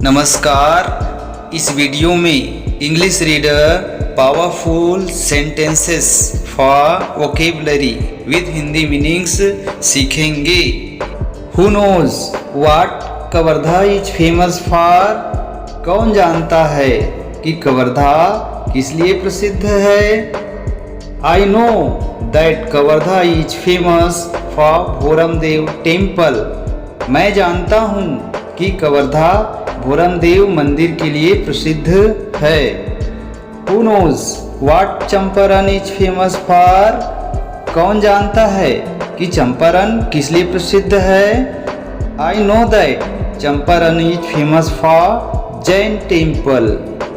नमस्कार। इस वीडियो में English reader powerful sentences for vocabulary with Hindi meanings सीखेंगे। Who knows what Kawardha is famous for. कौन जानता है कि कवर्धा किस लिए प्रसिद्ध है। I know that Kawardha is famous for Bhoramdev temple. मैं जानता हूँ कि कवर्धा भोरमदेव मंदिर के लिए प्रसिद्ध है। Who knows what Champaran is famous for. कौन जानता है कि चंपारण किस लिए प्रसिद्ध है। I know that Champaran is famous for Jain temple.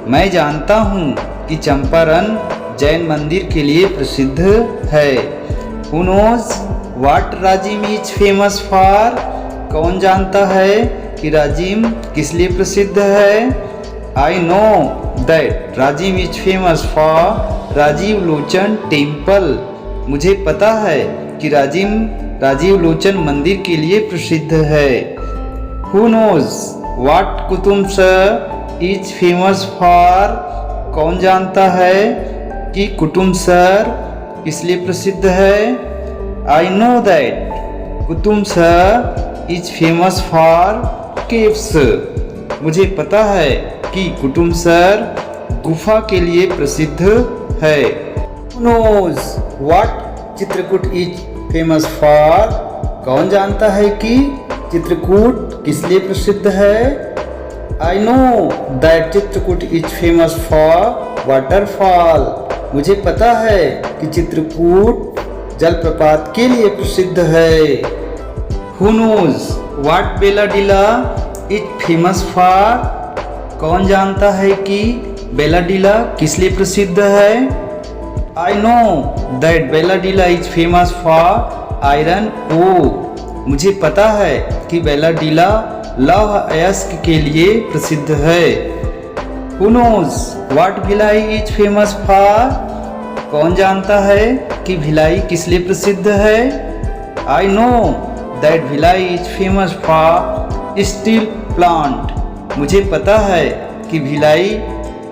मैं जानता हूँ कि चंपारण जैन मंदिर के लिए प्रसिद्ध है। Who knows what Rajim is famous for. कौन जानता है कि राजिम किस लिए प्रसिद्ध है। I know that Rajim is famous for Rajiv Lochan temple. मुझे पता है कि राजीव लोचन मंदिर के लिए प्रसिद्ध है। Who knows what Kutumsar is famous for. कौन जानता है कि कुतुब सर किस लिए प्रसिद्ध है। I know that Qutub sir is famous for caves. मुझे पता है कि कुतुब सर गुफा के लिए प्रसिद्ध है। Who knows what Chitrakoot is famous for. कौन जानता है कि चित्रकूट किस लिए प्रसिद्ध है। I know that Chitrakoot is famous for waterfall. मुझे पता है कि चित्रकूट जलप्रपात के लिए प्रसिद्ध है। Who knows what Bailadila is famous for. कौन जानता है कि बेलाडीला किस लिए प्रसिद्ध है। I know that Bailadila is famous for iron ore. मुझे पता है कि बेलाडीला लौह अयस्क के लिए प्रसिद्ध है। Who knows what Bhilai is famous for. कौन जानता है कि भिलाई किस लिए प्रसिद्ध है। I know that Bhilai is famous for steel plant. मुझे पता है कि भिलाई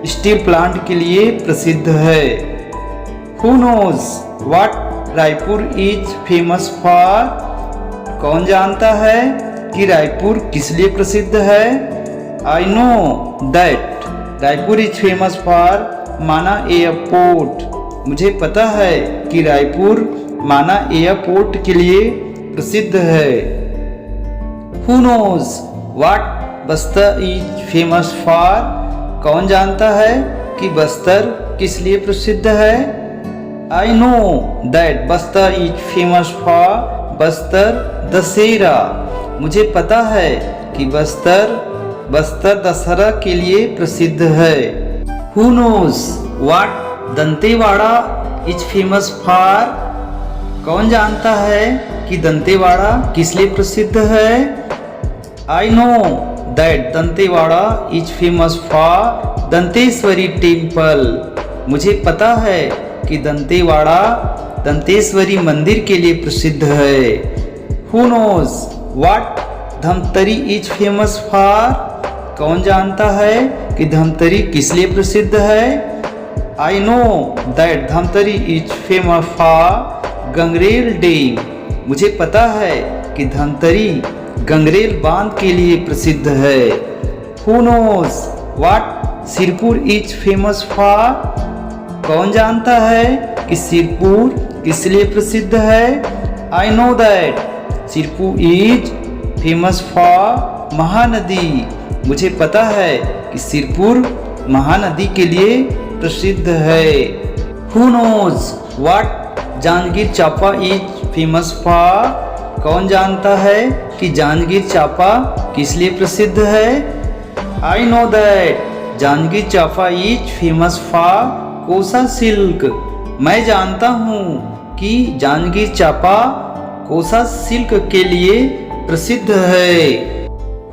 स्टील प्लांट के लिए प्रसिद्ध है। Who knows what Raipur is famous for. कौन जानता है कि रायपुर किस लिए प्रसिद्ध है। I know that Raipur is famous for माना एयरपोर्ट। मुझे पता है कि रायपुर माना एयरपोर्ट के लिए प्रसिद्ध है। Who knows what Bastar is famous for. कौन जानता है कि बस्तर किस लिए प्रसिद्ध है। I know that Bastar is famous for Bastar Dussehra. मुझे पता है कि बस्तर दशहरा के लिए प्रसिद्ध है। Who knows what Dantewada is famous for. कौन जानता है कि दंतेवाड़ा किस लिए प्रसिद्ध है। I know that Dantewada is famous for Danteshwari temple. मुझे पता है कि दंतेवाड़ा दंतेश्वरी मंदिर के लिए प्रसिद्ध है। Who knows what Dhamtari is famous for. कौन जानता है कि धमतरी किस लिए प्रसिद्ध है। I know that Dhamtari is famous for Gangrel dam. मुझे पता है कि धमतरी गंगरेल बांध के लिए प्रसिद्ध है। Who knows what Sirpur is famous for. कौन जानता है कि सिरपुर किस लिए प्रसिद्ध है। I know that Sirpur is famous for Mahanadi. मुझे पता है कि सिरपुर महानदी के लिए प्रसिद्ध है। Who knows what Janjgir Champa is famous for. कौन जानता है कि जांजगीर चांपा किस लिए प्रसिद्ध है। I know that Janjgir Champa is famous for कोसा सिल्क। मैं जानता हूँ कि जांजगीर चांपा कोसा सिल्क के लिए प्रसिद्ध है।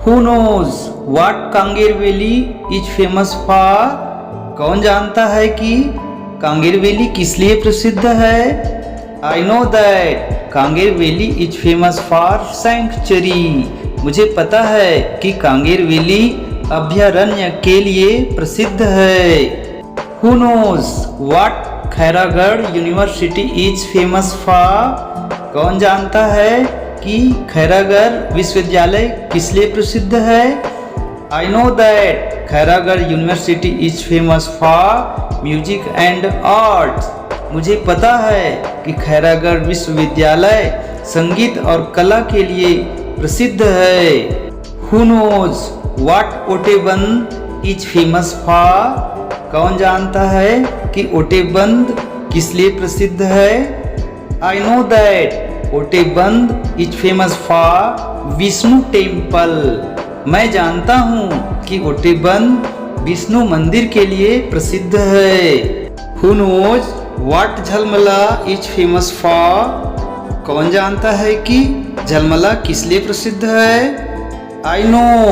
Who knows what Kanger valley is famous for. कौन जानता है कि कांगेर वैली किस लिए प्रसिद्ध है। I know that Kanger valley is famous for sanctuary. मुझे पता है कि कांगेर वैली अभयारण्य के लिए प्रसिद्ध है? Who knows what Khairagarh university is famous for? कौन जानता है कि खैरागढ़ विश्वविद्यालय किस लिए प्रसिद्ध है? I know that Khairagarh university is famous for music and arts. मुझे पता है कि खैरागढ़ विश्वविद्यालय संगीत और कला के लिए प्रसिद्ध है। Who knows what Otebandh is famous for? कौन जानता है कि ओटेबंद किस लिए प्रसिद्ध है? I know that Otebandh is famous for Vishnu temple. मैं जानता हूँ कि ओटेबंद विष्णु मंदिर के लिए प्रसिद्ध है। Who knows what Jhalmala is famous for? कौन जानता है कि झलमला किस लिए प्रसिद्ध है? I know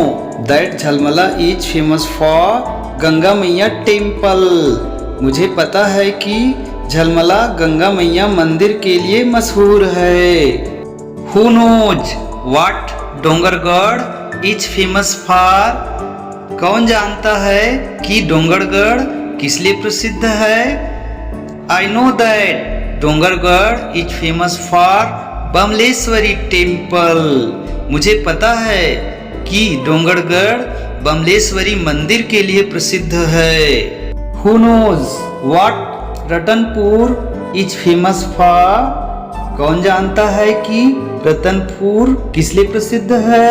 that Jhalmala is famous for Ganga मैया टेम्पल। मुझे पता है कि झलमला गंगा मैया मंदिर के लिए मशहूर है। Who knows what Dongargarh is famous for? कौन जानता है कि डोंगरगढ़ किस लिए प्रसिद्ध है? I know that Dongargarh is famous for Bamleshwari temple. मुझे पता है कि डोंगरगढ़ बमलेश्वरी मंदिर के लिए प्रसिद्ध है। Who knows what Ratanpur is famous for? कौन जानता है कि रतनपुर किस लिए प्रसिद्ध है?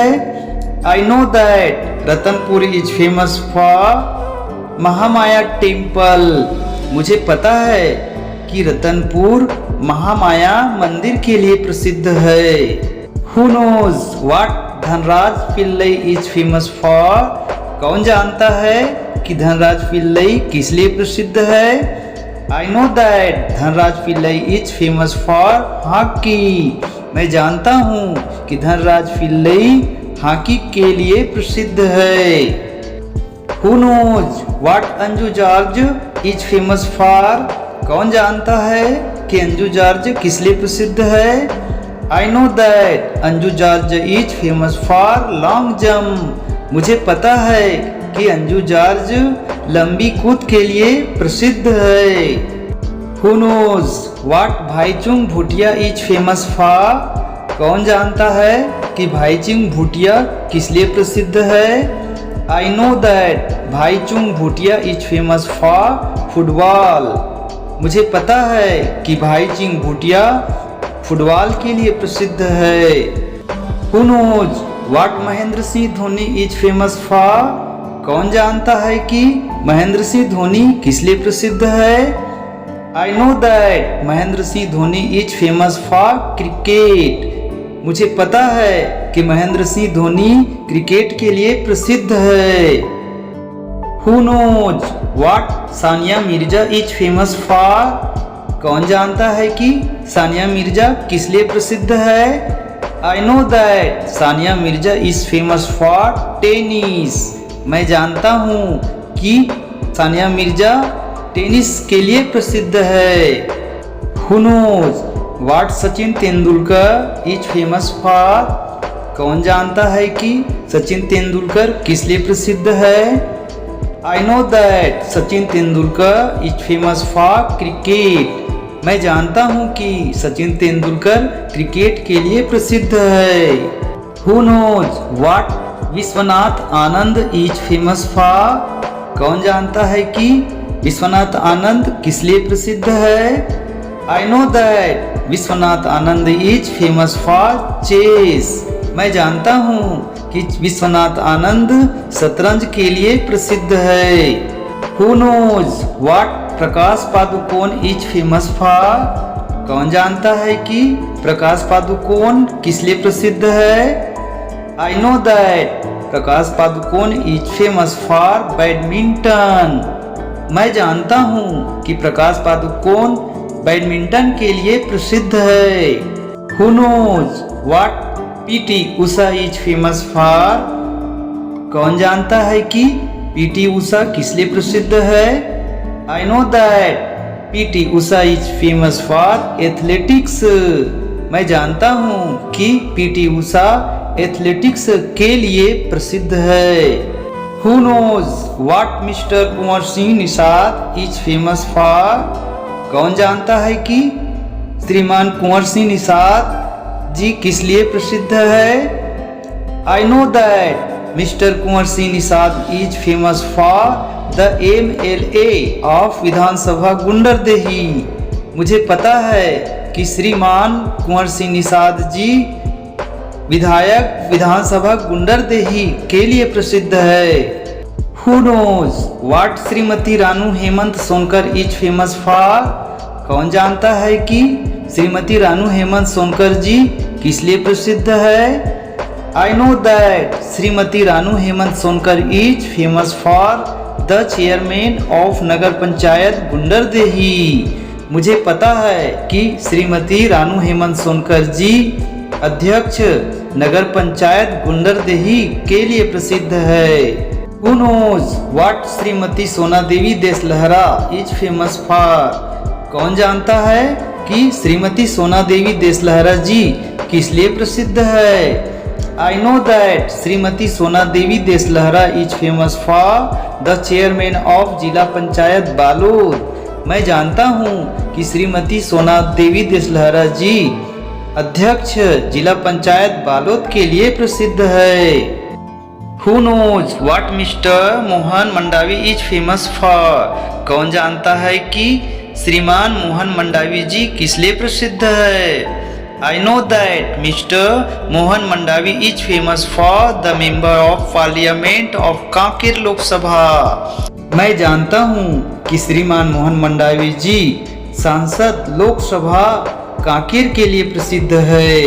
I know that Ratanpur is famous for Mahamaya temple. मुझे पता है कि रतनपुर महामाया मंदिर के लिए प्रसिद्ध है। Who knows what Dhanraj Pillai is famous for? कौन जानता है कि धनराज पिल्लई किस लिए प्रसिद्ध है? I know that Dhanraj Pillai is famous for hockey. मैं जानता हूँ कि धनराज पिल्लई हॉकी के लिए प्रसिद्ध है। Who knows what Anju George is famous for? कौन जानता है कि अंजू जॉर्ज किस लिए प्रसिद्ध है? I know that Anju George is famous for long jump. मुझे पता है कि अंजू जॉर्ज लंबी कूद के लिए प्रसिद्ध है। Who knows what Bhaichung Bhutia is famous for? कौन जानता है कि भाईचुंग भूटिया किस लिए प्रसिद्ध है? I know that Bhaichung Bhutia is famous for football. मुझे पता है कि भाईचुंग भूटिया फुटबॉल के लिए प्रसिद्ध है। Who knows what Mahendra Singh Dhoni is famous for? कौन जानता है कि महेंद्र सिंह धोनी किस लिए प्रसिद्ध है? I know that Mahendra Singh Dhoni is famous for cricket. मुझे पता है कि महेंद्र सिंह धोनी क्रिकेट के लिए प्रसिद्ध है। Who knows what Sania Mirza is famous for? कौन जानता है कि सानिया मिर्जा किस लिए प्रसिद्ध है? I know that Sania Mirza is famous for tennis. मैं जानता हूँ कि सानिया मिर्जा टेनिस के लिए प्रसिद्ध है। Who knows what Sachin Tendulkar is famous for? कौन जानता है कि सचिन तेंदुलकर किस लिए प्रसिद्ध है? I know that Sachin Tendulkar is famous for cricket. मैं जानता हूँ कि सचिन तेंदुलकर क्रिकेट के लिए प्रसिद्ध है। Who knows what Vishwanath Anand is famous for? कौन जानता है कि विश्वनाथ आनंद किस लिए प्रसिद्ध है? I know that Vishwanath Anand is famous for chess. मैं जानता हूँ कि विश्वनाथ आनंद शतरंज के लिए प्रसिद्ध है। Who knows what Prakash Padukone is famous for? कौन जानता है कि प्रकाश पादुकोण किस लिए प्रसिद्ध है? I know that Prakash Padukone is famous for badminton. मैं जानता हूँ कि प्रकाश पादुकोण बैडमिंटन के लिए प्रसिद्ध है। Who knows what PT Usha is famous for? कौन जानता है कि पीटी उषा किस लिए प्रसिद्ध है? I know that PT Usha is famous for athletics. मैं जानता हूँ कि पीटी उषा एथलेटिक्स के लिए प्रसिद्ध है। Who knows what Mr. Kunwar Singh Nishad is famous for? कौन जानता है कि श्रीमान कुंवर सिंह निषाद जी किस लिए प्रसिद्ध है? I know that Mr. Kunwar Singh Nishad is famous for the MLA of विधानसभा गुंडरदेही। मुझे पता है कि श्रीमान कुंवर सिंह निषाद जी विधायक विधानसभा गुंडरदेही के लिए प्रसिद्ध है। Who knows what Shrimati Ranu Hemant Sonkar is famous for? कौन जानता है कि श्रीमती रानू हेमंत सोनकर जी किस लिए प्रसिद्ध है? I know that Shrimati Ranu Hemant Sonkar is famous for the chairman of Nagar Panchayat Gunderdehi. मुझे पता है कि श्रीमती रानू हेमंत सोनकर जी अध्यक्ष नगर पंचायत गुंडरदेही के लिए प्रसिद्ध है। Who knows what Shrimati Sona Devi Deshlahra is famous for? कौन जानता है कि श्रीमती सोना देवी देशलहरा जी किस लिए प्रसिद्ध है? I know that Shrimati Sona Devi Deshlahra is famous for the chairman of Zila Panchayat Balod. मैं जानता हूँ कि श्रीमती सोना देवी देशलहरा जी अध्यक्ष जिला पंचायत बालोद के लिए प्रसिद्ध है। Who knows what mister Mohan Mandavi is famous for? कौन जानता है कि श्रीमान मोहन मंडावी जी किस लिए प्रसिद्ध है? I know that mister Mohan Mandavi is famous for the member of parliament of Kanker Lok Sabha. मैं जानता हूँ कि श्रीमान मोहन मंडावी जी सांसद लोकसभा कांकेर के लिए प्रसिद्ध है।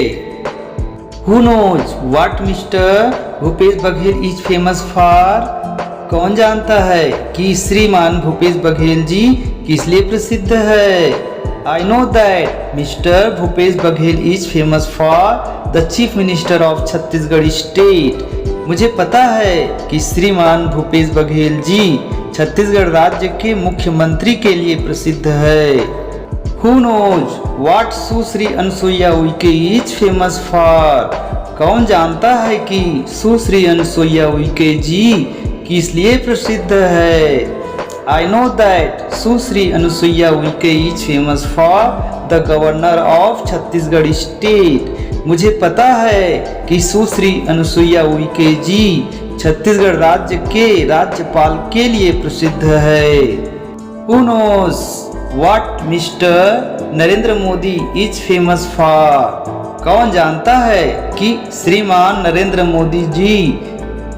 Who knows what mister Bhupesh Baghel is famous for? कौन जानता है कि श्रीमान भूपेश बघेल जी किस लिए प्रसिद्ध है? I know that mister Bhupesh Baghel is famous for the chief minister of Chhattisgarh state. मुझे पता है कि श्रीमान भूपेश बघेल जी छत्तीसगढ़ राज्य के मुख्यमंत्री के लिए प्रसिद्ध है। Who knows what Sushri Anusuiya Uikey is famous for? कौन जानता है कि सुश्री अनसुईया उइके जी किस लिए प्रसिद्ध है? I know that Sushri Anusuiya Uikey is famous for the governor of Chhattisgarh state. मुझे पता है कि सुश्री अनसुईया उइके जी छत्तीसगढ़ राज्य के राज्यपाल के लिए प्रसिद्ध है। Who knows what mister Narendra Modi is famous for? कौन जानता है कि श्रीमान नरेंद्र मोदी जी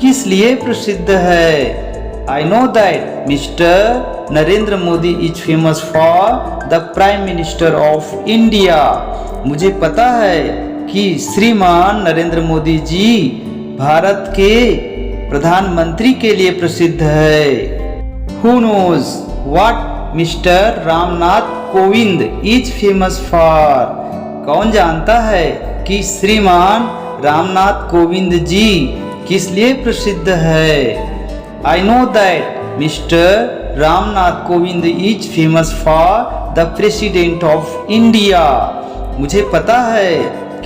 किस लिए प्रसिद्ध है? I know that mister Narendra Modi is famous for the prime minister of India. मुझे पता है कि श्रीमान नरेंद्र मोदी जी भारत के प्रधानमंत्री के लिए प्रसिद्ध है। Who knows what mister Ramnath Kovind is famous for? कौन जानता है कि श्रीमान रामनाथ कोविंद जी किस लिए प्रसिद्ध है? I know that mister Ramnath Kovind is famous for the president of India. मुझे पता है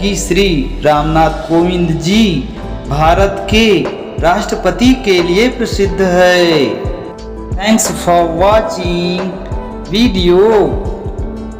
कि श्री रामनाथ कोविंद जी भारत के राष्ट्रपति के लिए प्रसिद्ध है। Thanks for watching video.